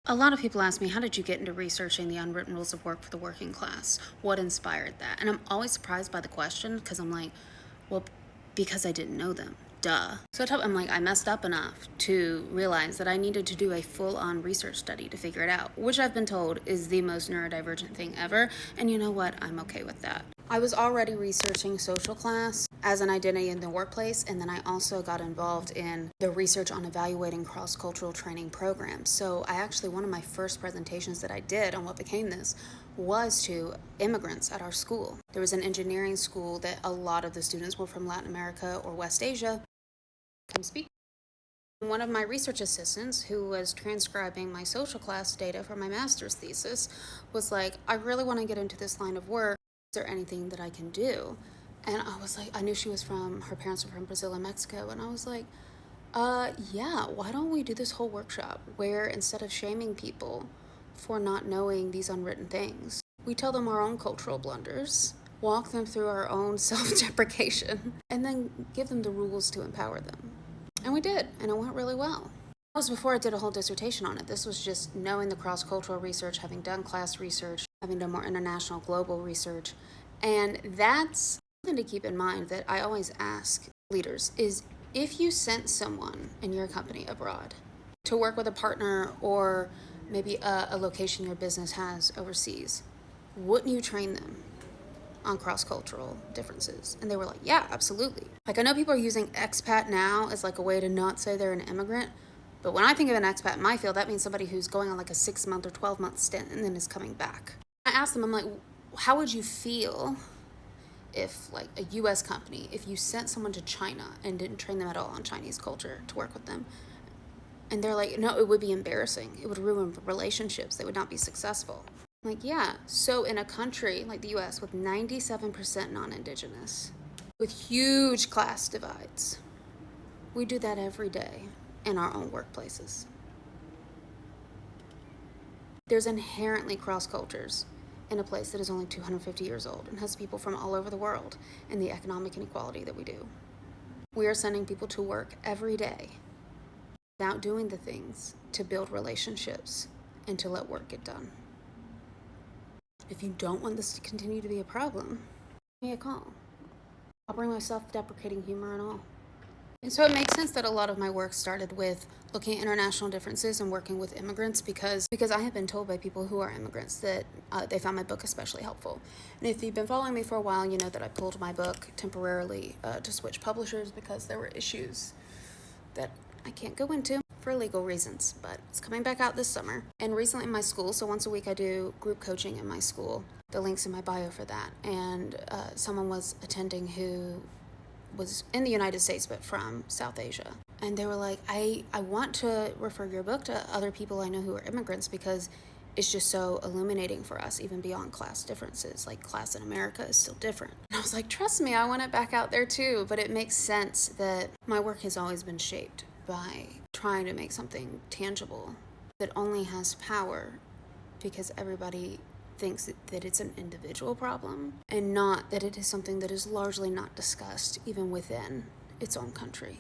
A lot of people ask me, how did you get into researching the unwritten rules of work for the working class? What inspired that? And I'm always surprised by the question because I'm like, well, because I didn't know them. Duh. So I'm like, I messed up enough to realize that I needed to do a full-on research study to figure it out, which I've been told is the most neurodivergent thing ever. And you know what? I'm okay with that. I was already researching social class as an identity in the workplace, and then I also got involved in the research on evaluating cross-cultural training programs. So one of my first presentations that I did on what became this was to immigrants at our school. There was an engineering school that a lot of the students were from Latin America or West Asia. Come speak. One of my research assistants, who was transcribing my social class data for my master's thesis, was like, I really want to get into this line of work. Is there anything that I can do? And I was like, I knew her parents were from Brazil and Mexico. And I was like, yeah, why don't we do this whole workshop where instead of shaming people for not knowing these unwritten things, we tell them our own cultural blunders, walk them through our own self-deprecation, and then give them the rules to empower them. And we did, and it went really well. That was before I did a whole dissertation on it. This was just knowing the cross-cultural research, having done class research, having done more international global research. And that's something to keep in mind that I always ask leaders is if you sent someone in your company abroad to work with a partner or maybe a location your business has overseas, wouldn't you train them on cross-cultural differences? And they were like, yeah, absolutely. Like, I know people are using expat now as like a way to not say they're an immigrant, but when I think of an expat in my field, that means somebody who's going on like a 6-month or 12-month stint and then is coming back. I asked them, I'm like, how would you feel if, like, a US company, if you sent someone to China and didn't train them at all on Chinese culture to work with them? And they're like, no, it would be embarrassing. It would ruin relationships. They would not be successful. I'm like, yeah. So in a country like the US with 97% non-Indigenous, with huge class divides, we do that every day in our own workplaces. There's inherently cross cultures in a place that is only 250 years old and has people from all over the world and the economic inequality that we do. We are sending people to work every day without doing the things to build relationships and to let work get done. If you don't want this to continue to be a problem, give me a call. I'll bring my self-deprecating humor and all. And so it makes sense that a lot of my work started with looking at international differences and working with immigrants because I have been told by people who are immigrants that they found my book especially helpful. And if you've been following me for a while, you know that I pulled my book temporarily to switch publishers because there were issues that I can't go into for legal reasons, but it's coming back out this summer. And recently in my school, so once a week I do group coaching in my school. The link's in my bio for that. And someone was attending who was in the United States but from South Asia. And they were like, I want to refer your book to other people I know who are immigrants because it's just so illuminating for us, even beyond class differences. Like, class in America is still different. And I was like, trust me, I want it back out there too. But it makes sense that my work has always been shaped by trying to make something tangible that only has power because everybody thinks that it's an individual problem and not that it is something that is largely not discussed even within its own country.